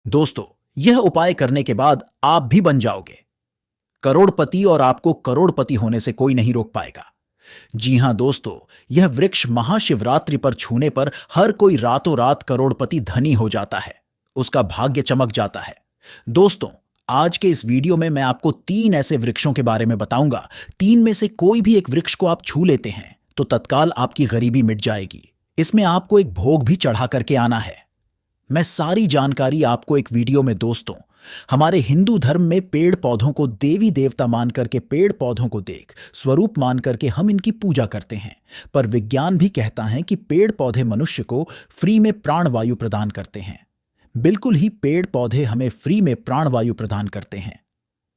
दोस्तों, यह उपाय करने के बाद आप भी बन जाओगे करोड़पति और आपको करोड़पति होने से कोई नहीं रोक पाएगा। जी हां दोस्तों, यह वृक्ष महाशिवरात्रि पर छूने पर हर कोई रातों रात करोड़पति धनी हो जाता है। उसका भाग्य चमक जाता है। दोस्तों, आज के इस वीडियो में मैं आपको 3 ऐसे वृक्षों के बारे में बताऊंगा। 3 में से कोई भी एक वृक्ष को आप छू लेते हैं तो तत्काल आपकी गरीबी मिट जाएगी। इसमें आपको एक भोग भी चढ़ा करके आना है। मैं सारी जानकारी आपको एक वीडियो में दोस्तों, हमारे हिंदू धर्म में पेड़ पौधों को देवी देवता मान करके पेड़ पौधों को देख स्वरूप मान करके हम इनकी पूजा करते हैं। पर विज्ञान भी कहता है कि पेड़ पौधे मनुष्य को फ्री में प्राणवायु प्रदान करते हैं। बिल्कुल ही पेड़ पौधे हमें फ्री में प्राणवायु प्रदान करते हैं।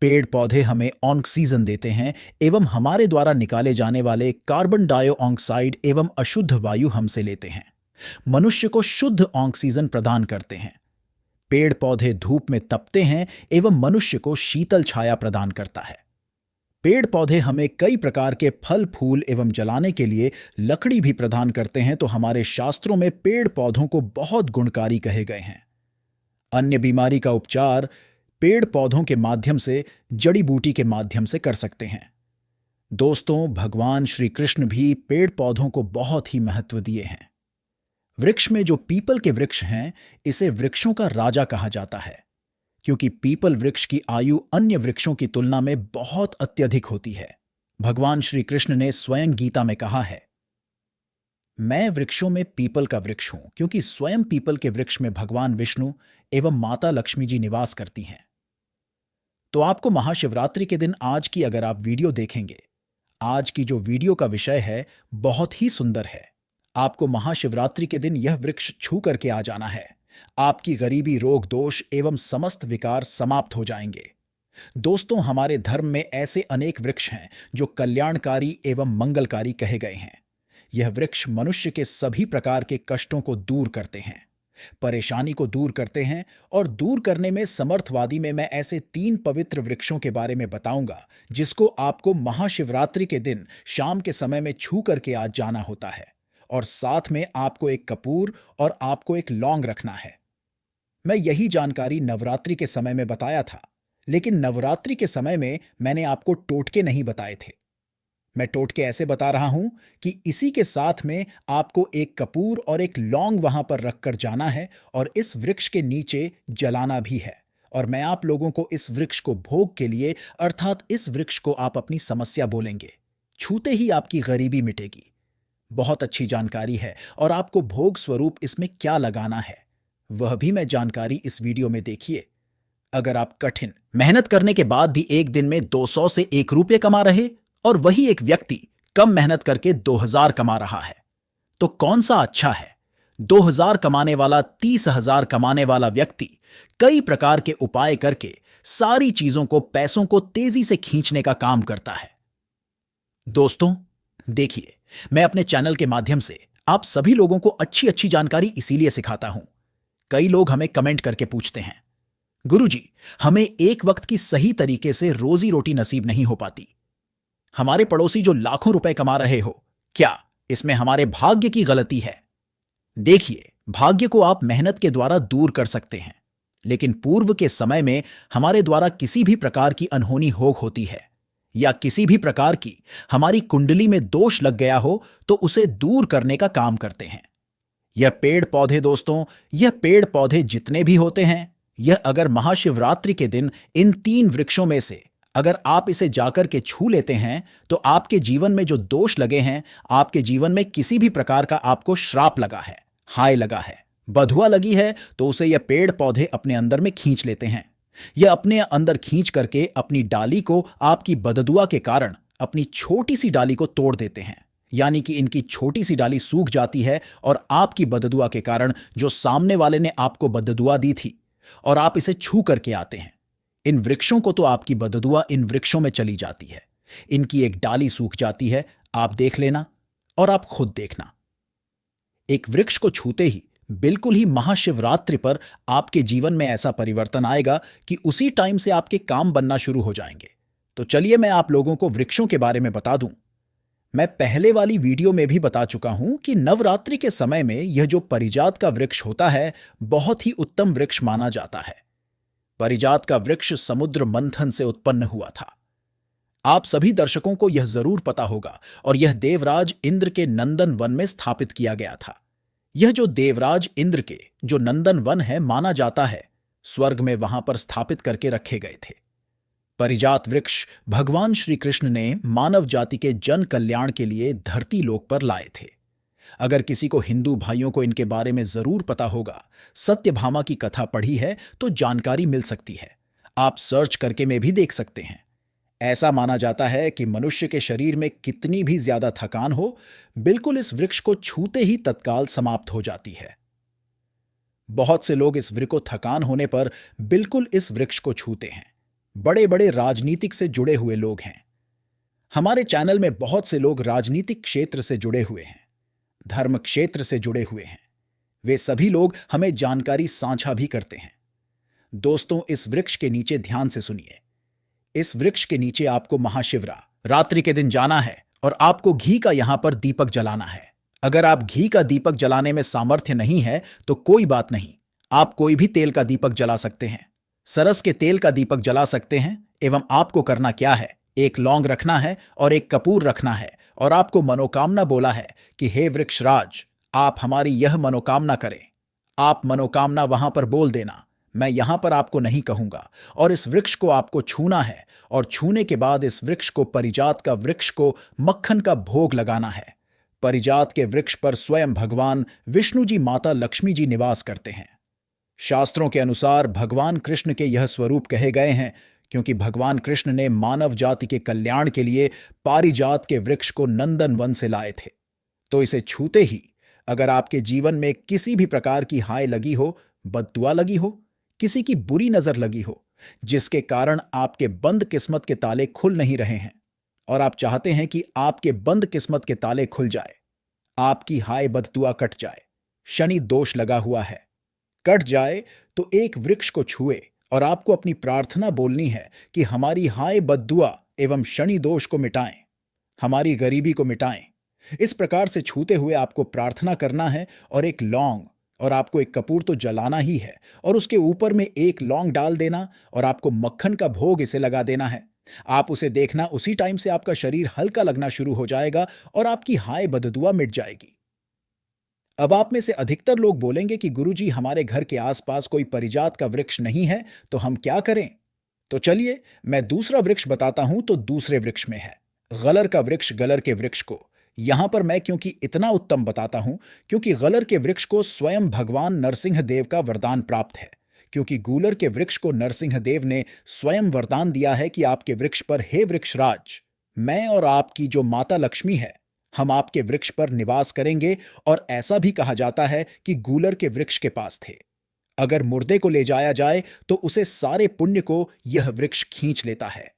पेड़ पौधे हमें ऑक्सीजन देते हैं एवं हमारे द्वारा निकाले जाने वाले कार्बन डाइऑक्साइड एवं अशुद्ध वायु हमसे लेते हैं। मनुष्य को शुद्ध ऑक्सीजन प्रदान करते हैं। पेड़ पौधे धूप में तपते हैं एवं मनुष्य को शीतल छाया प्रदान करता है। पेड़ पौधे हमें कई प्रकार के फल फूल एवं जलाने के लिए लकड़ी भी प्रदान करते हैं। तो हमारे शास्त्रों में पेड़ पौधों को बहुत गुणकारी कहे गए हैं। अन्य बीमारी का उपचार पेड़ पौधों के माध्यम से, जड़ी बूटी के माध्यम से कर सकते हैं। दोस्तों, भगवान श्री कृष्ण भी पेड़ पौधों को बहुत ही महत्व दिए हैं। वृक्ष में जो पीपल के वृक्ष हैं, इसे वृक्षों का राजा कहा जाता है, क्योंकि पीपल वृक्ष की आयु अन्य वृक्षों की तुलना में बहुत अत्यधिक होती है। भगवान श्री कृष्ण ने स्वयं गीता में कहा है, मैं वृक्षों में पीपल का वृक्ष हूं, क्योंकि स्वयं पीपल के वृक्ष में भगवान विष्णु एवं माता लक्ष्मी जी निवास करती हैं। तो आपको महाशिवरात्रि के दिन आज की अगर आप वीडियो देखेंगे, आज की जो वीडियो का विषय है बहुत ही सुंदर है। आपको महाशिवरात्रि के दिन यह वृक्ष छू करके आ जाना है। आपकी गरीबी, रोग दोष एवं समस्त विकार समाप्त हो जाएंगे। दोस्तों, हमारे धर्म में ऐसे अनेक वृक्ष हैं जो कल्याणकारी एवं मंगलकारी कहे गए हैं। यह वृक्ष मनुष्य के सभी प्रकार के कष्टों को दूर करते हैं, परेशानी को दूर करते हैं। और दूर करने में समर्थवादी में मैं ऐसे 3 पवित्र वृक्षों के बारे में बताऊंगा, जिसको आपको महाशिवरात्रि के दिन शाम के समय में छू करके आज जाना होता है। और साथ में आपको एक कपूर और आपको एक लौंग रखना है। मैं यही जानकारी नवरात्रि के समय में बताया था, लेकिन नवरात्रि के समय में मैंने आपको टोटके नहीं बताए थे। मैं टोटके ऐसे बता रहा हूं कि इसी के साथ में आपको एक कपूर और एक लौंग वहां पर रखकर जाना है और इस वृक्ष के नीचे जलाना भी है। और मैं आप लोगों को इस वृक्ष को भोग के लिए, अर्थात इस वृक्ष को आप अपनी समस्या बोलेंगे, छूते ही आपकी गरीबी मिटेगी। बहुत अच्छी जानकारी है। और आपको भोग स्वरूप इसमें क्या लगाना है, वह भी मैं जानकारी इस वीडियो में देखिए। अगर आप कठिन मेहनत करने के बाद भी एक दिन में 200 से 1 रुपये कमा रहे और वही एक व्यक्ति कम मेहनत करके 2000 कमा रहा है, तो कौन सा अच्छा है? 2000 कमाने वाला 30,000 कमाने वाला व्यक्ति कई प्रकार के उपाय करके सारी चीजों को, पैसों को तेजी से खींचने का काम करता है। दोस्तों देखिए, मैं अपने चैनल के माध्यम से आप सभी लोगों को अच्छी अच्छी जानकारी इसीलिए सिखाता हूं। कई लोग हमें कमेंट करके पूछते हैं, गुरुजी, हमें एक वक्त की सही तरीके से रोजी रोटी नसीब नहीं हो पाती। हमारे पड़ोसी जो लाखों रुपए कमा रहे हो, क्या इसमें हमारे भाग्य की गलती है? देखिए, भाग्य को आप मेहनत के द्वारा दूर कर सकते हैं, लेकिन पूर्व के समय में हमारे द्वारा किसी भी प्रकार की अनहोनी होती है या किसी भी प्रकार की हमारी कुंडली में दोष लग गया हो, तो उसे दूर करने का काम करते हैं यह पेड़ पौधे। दोस्तों, यह पेड़ पौधे जितने भी होते हैं, यह अगर महाशिवरात्रि के दिन इन 3 वृक्षों में से अगर आप इसे जाकर के छू लेते हैं, तो आपके जीवन में जो दोष लगे हैं, आपके जीवन में किसी भी प्रकार का आपको श्राप लगा है, हाय लगा है, बधुआ लगी है, तो उसे यह पेड़ पौधे अपने अंदर में खींच लेते हैं। यह अपने अंदर खींच करके अपनी डाली को आपकी बददुआ के कारण अपनी छोटी सी डाली को तोड़ देते हैं। यानी कि इनकी छोटी सी डाली सूख जाती है और आपकी बददुआ के कारण जो सामने वाले ने आपको बददुआ दी थी और आप इसे छू करके आते हैं, इन वृक्षों को तो आपकी बददुआ इन वृक्षों में चली जाती है। इनकी एक डाली सूख जाती है, आप देख लेना और आप खुद देखना। एक वृक्ष को छूते ही बिल्कुल ही महाशिवरात्रि पर आपके जीवन में ऐसा परिवर्तन आएगा कि उसी टाइम से आपके काम बनना शुरू हो जाएंगे। तो चलिए मैं आप लोगों को वृक्षों के बारे में बता दूं। मैं पहले वाली वीडियो में भी बता चुका हूं कि नवरात्रि के समय में यह जो परिजात का वृक्ष होता है, बहुत ही उत्तम वृक्ष माना जाता है। परिजात का वृक्ष समुद्र मंथन से उत्पन्न हुआ था। आप सभी दर्शकों को यह जरूर पता होगा, और यह देवराज इंद्र के नंदन वन में स्थापित किया गया था। यह जो देवराज इंद्र के जो नंदन वन है, माना जाता है स्वर्ग में वहां पर स्थापित करके रखे गए थे। परिजात वृक्ष भगवान श्री कृष्ण ने मानव जाति के जन कल्याण के लिए धरती लोक पर लाए थे। अगर किसी को हिंदू भाइयों को इनके बारे में जरूर पता होगा, सत्यभामा की कथा पढ़ी है तो जानकारी मिल सकती है। आप सर्च करके में भी देख सकते हैं। ऐसा माना जाता है कि मनुष्य के शरीर में कितनी भी ज्यादा थकान हो, बिल्कुल इस वृक्ष को छूते ही तत्काल समाप्त हो जाती है। बहुत से लोग इस वृक्ष को थकान होने पर बिल्कुल इस वृक्ष को छूते हैं। बड़े बड़े राजनीतिक से जुड़े हुए लोग हैं। हमारे चैनल में बहुत से लोग राजनीतिक क्षेत्र से जुड़े हुए हैं, धर्म क्षेत्र से जुड़े हुए हैं। वे सभी लोग हमें जानकारी साझा भी करते हैं। दोस्तों, इस वृक्ष के नीचे ध्यान से सुनिए। इस वृक्ष के नीचे आपको महाशिवरात्रि के दिन जाना है और आपको घी का यहां पर दीपक जलाना है। अगर आप घी का दीपक जलाने में सामर्थ्य नहीं है तो कोई बात नहीं, आप कोई भी तेल का दीपक जला सकते हैं। सरस के तेल का दीपक जला सकते हैं। एवं आपको करना क्या है, एक लौंग रखना है और एक कपूर रखना है, और आपको मनोकामना बोला है कि हे वृक्षराज, आप हमारी यह मनोकामना करें। आप मनोकामना वहां पर बोल देना, मैं यहां पर आपको नहीं कहूंगा। और इस वृक्ष को आपको छूना है, और छूने के बाद इस वृक्ष को, परिजात का वृक्ष को, मक्खन का भोग लगाना है। परिजात के वृक्ष पर स्वयं भगवान विष्णु जी, माता लक्ष्मी जी निवास करते हैं। शास्त्रों के अनुसार भगवान कृष्ण के यह स्वरूप कहे गए हैं क्योंकि भगवान कृष्ण ने मानव जाति के कल्याण के लिए पारिजात के वृक्ष को नंदन वन से लाए थे। तो इसे छूते ही अगर आपके जीवन में किसी भी प्रकार की हाय लगी हो, बद्दुआ लगी हो, किसी की बुरी नजर लगी हो, जिसके कारण आपके बंद किस्मत के ताले खुल नहीं रहे हैं, और आप चाहते हैं कि आपके बंद किस्मत के ताले खुल जाए, आपकी हाय बद्दुआ कट जाए, शनि दोष लगा हुआ है, कट जाए, तो एक वृक्ष को छुए और आपको अपनी प्रार्थना बोलनी है कि हमारी हाय बद्दुआ एवं शनि दोष को मिटाएं, हमारी गरीबी को मिटाएं। इस प्रकार से छूते हुए आपको प्रार्थना करना है, और एक लौंग और आपको एक कपूर तो जलाना ही है, और उसके ऊपर में एक लौंग डाल देना, और आपको मक्खन का भोग इसे लगा देना है। आप उसे देखना, उसी टाइम से आपका शरीर हल्का लगना शुरू हो जाएगा और आपकी हाय बद्दुआ मिट जाएगी। अब आप में से अधिकतर लोग बोलेंगे कि गुरुजी, हमारे घर के आसपास कोई परिजात का वृक्ष नहीं है, तो हम क्या करें? तो चलिए मैं दूसरा वृक्ष बताता हूं। तो दूसरे वृक्ष में है गलर का वृक्ष। गलर के वृक्ष को यहां पर मैं क्योंकि इतना उत्तम बताता हूं, क्योंकि गलर के वृक्ष को स्वयं भगवान नरसिंह देव का वरदान प्राप्त है। क्योंकि गूलर के वृक्ष को नरसिंह देव ने स्वयं वरदान दिया है कि आपके वृक्ष पर, हे वृक्षराज, मैं और आपकी जो माता लक्ष्मी है, हम आपके वृक्ष पर निवास करेंगे। और ऐसा भी कहा जाता है कि गूलर के वृक्ष के पास थे, अगर मुर्दे को ले जाया जाए तो उसे सारे पुण्य को यह वृक्ष खींच लेता है।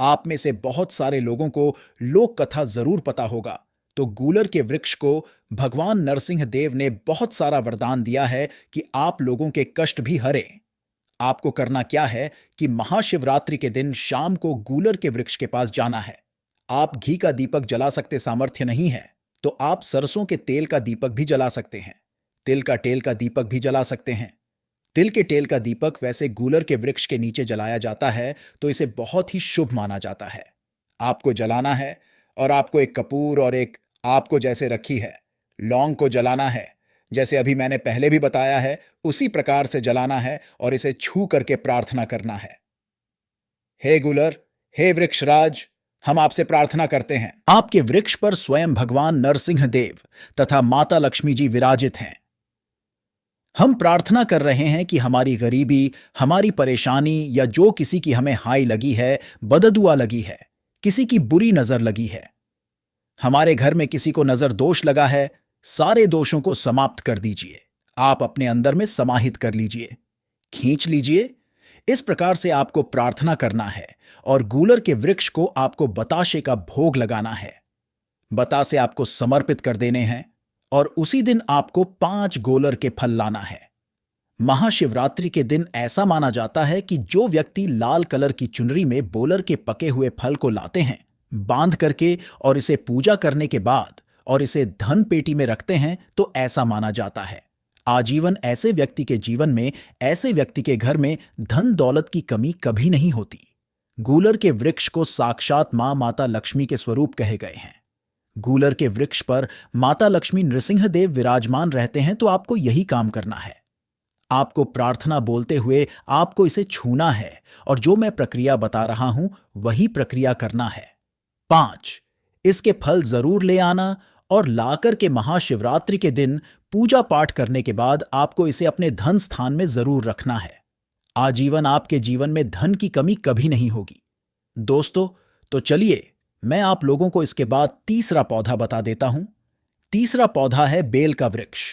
आप में से बहुत सारे लोगों को लोक कथा जरूर पता होगा। तो गूलर के वृक्ष को भगवान नरसिंह देव ने बहुत सारा वरदान दिया है कि आप लोगों के कष्ट भी हरें। आपको करना क्या है कि महाशिवरात्रि के दिन शाम को गूलर के वृक्ष के पास जाना है। आप घी का दीपक जला सकते सामर्थ्य नहीं है तो आप सरसों के तेल का दीपक भी जला सकते हैं। तिल का तेल का दीपक भी जला सकते हैं। तिल के तेल का दीपक वैसे गूलर के वृक्ष के नीचे जलाया जाता है, तो इसे बहुत ही शुभ माना जाता है। आपको जलाना है, और आपको एक कपूर और एक आपको जैसे रखी है लौंग को जलाना है, जैसे अभी मैंने पहले भी बताया है, उसी प्रकार से जलाना है और इसे छू करके प्रार्थना करना है। हे गूलर, हे वृक्षराज, हम आपसे प्रार्थना करते हैं। आपके वृक्ष पर स्वयं भगवान नरसिंह देव तथा माता लक्ष्मी जी विराजित हैं। हम प्रार्थना कर रहे हैं कि हमारी गरीबी, हमारी परेशानी, या जो किसी की हमें हाय लगी है, बददुआ लगी है, किसी की बुरी नजर लगी है, हमारे घर में किसी को नजर दोष लगा है, सारे दोषों को समाप्त कर दीजिए। आप अपने अंदर में समाहित कर लीजिए, खींच लीजिए। इस प्रकार से आपको प्रार्थना करना है, और गूलर के वृक्ष को आपको बताशे का भोग लगाना है। बतासे आपको समर्पित कर देने हैं, और उसी दिन आपको 5 गोलर के फल लाना है। महाशिवरात्रि के दिन ऐसा माना जाता है कि जो व्यक्ति लाल कलर की चुनरी में बोलर के पके हुए फल को लाते हैं, बांध करके और इसे पूजा करने के बाद और इसे धन पेटी में रखते हैं तो ऐसा माना जाता है आजीवन ऐसे व्यक्ति के जीवन में, ऐसे व्यक्ति के घर में धन दौलत की कमी कभी नहीं होती। गूलर के वृक्ष को साक्षात माता लक्ष्मी के स्वरूप कहे गए हैं। गूलर के वृक्ष पर माता लक्ष्मी नृसिंहदेव विराजमान रहते हैं, तो आपको यही काम करना है। आपको प्रार्थना बोलते हुए आपको इसे छूना है और जो मैं प्रक्रिया बता रहा हूं वही प्रक्रिया करना है। 5. इसके फल जरूर ले आना और लाकर के महाशिवरात्रि के दिन पूजा पाठ करने के बाद आपको इसे अपने धन स्थान में जरूर रखना है। आजीवन आपके जीवन में धन की कमी कभी नहीं होगी। दोस्तों, तो चलिए मैं आप लोगों को इसके बाद तीसरा पौधा बता देता हूं। तीसरा पौधा है बेल का वृक्ष।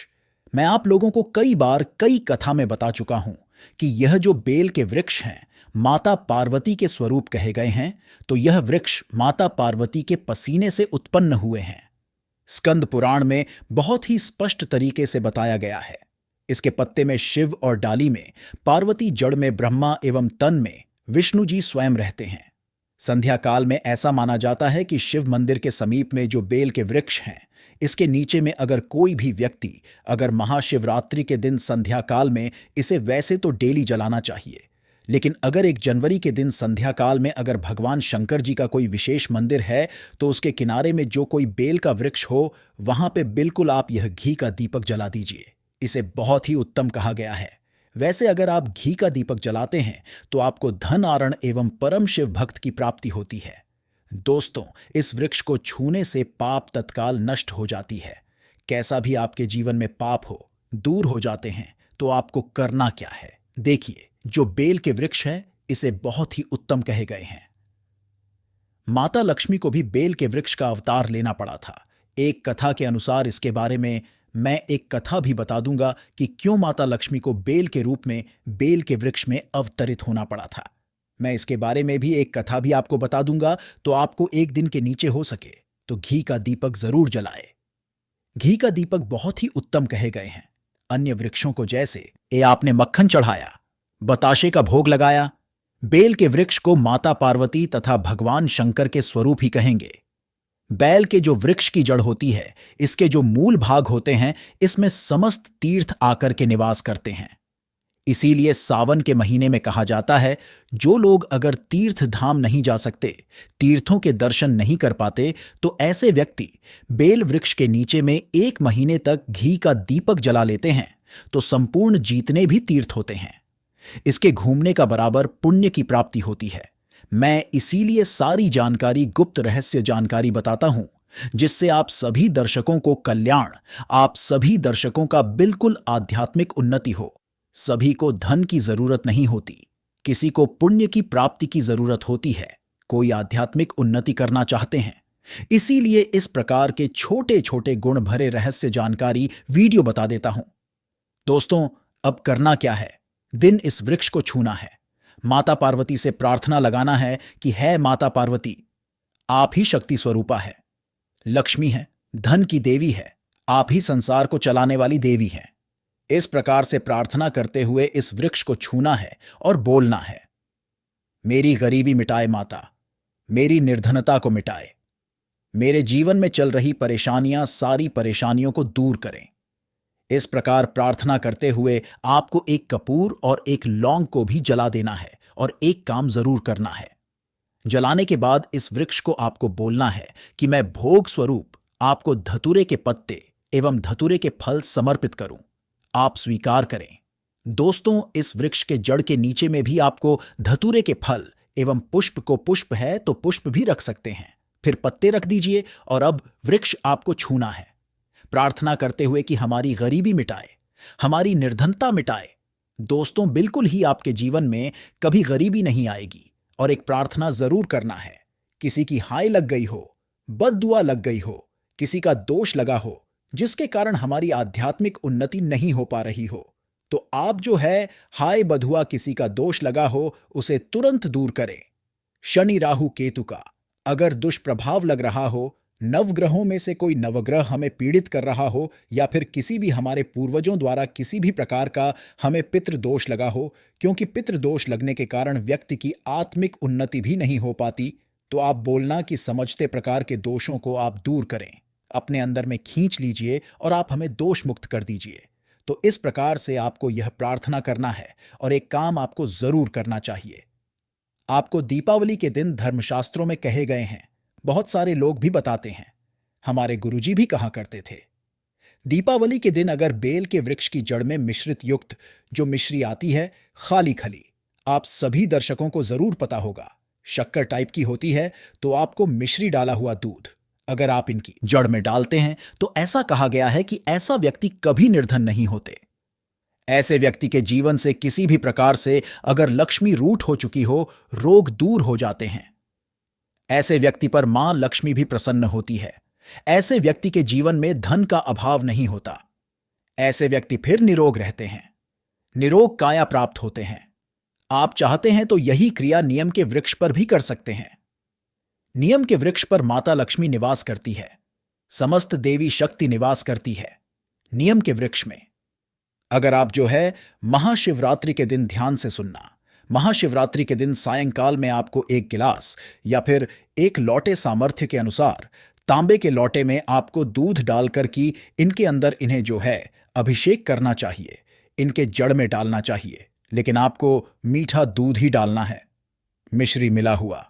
मैं आप लोगों को कई बार कई कथा में बता चुका हूं कि यह जो बेल के वृक्ष हैं माता पार्वती के स्वरूप कहे गए हैं, तो यह वृक्ष माता पार्वती के पसीने से उत्पन्न हुए हैं। स्कंद पुराण में बहुत ही स्पष्ट तरीके से बताया गया है। इसके पत्ते में शिव और डाली में पार्वती, जड़ में ब्रह्मा एवं तन में विष्णु जी स्वयं रहते हैं। संध्या काल में ऐसा माना जाता है कि शिव मंदिर के समीप में जो बेल के वृक्ष हैं, इसके नीचे में अगर कोई भी व्यक्ति अगर महाशिवरात्रि के दिन संध्या काल में इसे वैसे तो डेली जलाना चाहिए, लेकिन अगर 1 जनवरी के दिन संध्या काल में अगर भगवान शंकर जी का कोई विशेष मंदिर है तो उसके किनारे में जो कोई बेल का वृक्ष हो वहां पे बिल्कुल आप यह घी का दीपक जला दीजिए। इसे बहुत ही उत्तम कहा गया है। वैसे अगर आप घी का दीपक जलाते हैं तो आपको धन आरण एवं परम शिव भक्त की प्राप्ति होती है। दोस्तों, इस वृक्ष को छूने से पाप तत्काल नष्ट हो जाती है। कैसा भी आपके जीवन में पाप हो दूर हो जाते हैं। तो आपको करना क्या है, देखिए। जो बेल के वृक्ष है इसे बहुत ही उत्तम कहे गए हैं। माता लक्ष्मी को भी बेल के वृक्ष का अवतार लेना पड़ा था। एक कथा के अनुसार इसके बारे में मैं एक कथा भी बता दूंगा कि क्यों माता लक्ष्मी को बेल के रूप में बेल के वृक्ष में अवतरित होना पड़ा था। मैं इसके बारे में भी एक कथा भी आपको बता दूंगा, तो आपको एक दिन के नीचे हो सके तो घी का दीपक जरूर जलाए। घी का दीपक बहुत ही उत्तम कहे गए हैं। अन्य वृक्षों को जैसे आपने मक्खन चढ़ाया, बताशे का भोग लगाया, बेल के वृक्ष को माता पार्वती तथा भगवान शंकर के स्वरूप ही कहेंगे। बैल के जो वृक्ष की जड़ होती है, इसके जो मूल भाग होते हैं, इसमें समस्त तीर्थ आकर के निवास करते हैं। इसीलिए सावन के महीने में कहा जाता है, जो लोग अगर तीर्थ धाम नहीं जा सकते, तीर्थों के दर्शन नहीं कर पाते, तो ऐसे व्यक्ति बेल वृक्ष के नीचे में 1 महीने तक घी का दीपक जला लेते हैं तो संपूर्ण जितने भी तीर्थ होते हैं, इसके घूमने का बराबर पुण्य की प्राप्ति होती है। मैं इसीलिए सारी जानकारी, गुप्त रहस्य जानकारी बताता हूं, जिससे आप सभी दर्शकों को कल्याण, आप सभी दर्शकों का बिल्कुल आध्यात्मिक उन्नति हो। सभी को धन की जरूरत नहीं होती, किसी को पुण्य की प्राप्ति की जरूरत होती है। कोई आध्यात्मिक उन्नति करना चाहते हैं, इसीलिए इस प्रकार के छोटे छोटे गुण भरे रहस्य जानकारी वीडियो बता देता हूं। दोस्तों, अब करना क्या है? दिन इस वृक्ष को छूना है, माता पार्वती से प्रार्थना लगाना है कि है माता पार्वती, आप ही शक्ति स्वरूपा है, लक्ष्मी है, धन की देवी है, आप ही संसार को चलाने वाली देवी हैं। इस प्रकार से प्रार्थना करते हुए इस वृक्ष को छूना है और बोलना है, मेरी गरीबी मिटाए माता, मेरी निर्धनता को मिटाए, मेरे जीवन में चल रही परेशानियां, सारी परेशानियों को दूर करें। इस प्रकार प्रार्थना करते हुए आपको एक कपूर और एक लौंग को भी जला देना है और एक काम जरूर करना है। जलाने के बाद इस वृक्ष को आपको बोलना है कि मैं भोग स्वरूप आपको धतूरे के पत्ते एवं धतूरे के फल समर्पित करूं, आप स्वीकार करें। दोस्तों, इस वृक्ष के जड़ के नीचे में भी आपको धतूरे के फल एवं पुष्प को, पुष्प है तो पुष्प भी रख सकते हैं, फिर पत्ते रख दीजिए और अब वृक्ष आपको छूना है, प्रार्थना करते हुए कि हमारी गरीबी मिटाए, हमारी निर्धनता मिटाए। दोस्तों, बिल्कुल ही आपके जीवन में कभी गरीबी नहीं आएगी। और एक प्रार्थना जरूर करना है, किसी की हाय लग गई हो, बददुआ लग गई हो, किसी का दोष लगा हो, जिसके कारण हमारी आध्यात्मिक उन्नति नहीं हो पा रही हो, तो आप जो है हाय बधुआ किसी का दोष लगा हो उसे तुरंत दूर करें। शनि राहु केतु का अगर दुष्प्रभाव लग रहा हो, नवग्रहों में से कोई नवग्रह हमें पीड़ित कर रहा हो, या फिर किसी भी हमारे पूर्वजों द्वारा किसी भी प्रकार का हमें पितृ दोष लगा हो, क्योंकि पितृ दोष लगने के कारण व्यक्ति की आत्मिक उन्नति भी नहीं हो पाती, तो आप बोलना कि समझते प्रकार के दोषों को आप दूर करें, अपने अंदर में खींच लीजिए और आप हमें दोष मुक्त कर दीजिए। तो इस प्रकार से आपको यह प्रार्थना करना है और एक काम आपको जरूर करना चाहिए। आपको दीपावली के दिन धर्मशास्त्रों में कहे गए हैं, बहुत सारे लोग भी बताते हैं, हमारे गुरुजी भी कहा करते थे। दीपावली के दिन अगर बेल के वृक्ष की जड़ में मिश्रित युक्त जो मिश्री आती है, खाली खली, आप सभी दर्शकों को जरूर पता होगा, शक्कर टाइप की होती है, तो आपको मिश्री डाला हुआ दूध अगर आप इनकी जड़ में डालते हैं तो ऐसा कहा गया है कि ऐसा व्यक्ति कभी निर्धन नहीं होते। ऐसे व्यक्ति के जीवन से किसी भी प्रकार से अगर लक्ष्मी रूठ हो चुकी हो, रोग दूर हो जाते हैं। ऐसे व्यक्ति पर मां लक्ष्मी भी प्रसन्न होती है। ऐसे व्यक्ति के जीवन में धन का अभाव नहीं होता। ऐसे व्यक्ति फिर निरोग रहते हैं, निरोग काया प्राप्त होते हैं। आप चाहते हैं तो यही क्रिया नियम के वृक्ष पर भी कर सकते हैं। नियम के वृक्ष पर माता लक्ष्मी निवास करती है, समस्त देवी शक्ति निवास करती है नियम के वृक्ष में। अगर आप जो है महाशिवरात्रि के दिन ध्यान से सुनना, महाशिवरात्रि के दिन सायंकाल में आपको एक गिलास या फिर एक लोटे सामर्थ्य के अनुसार तांबे के लोटे में आपको दूध डालकर कि इनके अंदर इन्हें जो है अभिषेक करना चाहिए, इनके जड़ में डालना चाहिए, लेकिन आपको मीठा दूध ही डालना है। मिश्री मिला हुआ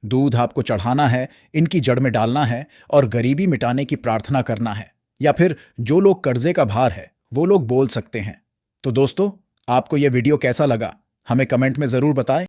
दूध आपको चढ़ाना है, इनकी जड़ में डालना है और गरीबी मिटाने की प्रार्थना करना है। या फिर जो लोग कर्जे का भार है वो लोग बोल सकते हैं। तो दोस्तों, आपको यह वीडियो कैसा लगा हमें कमेंट में जरूर बताएं।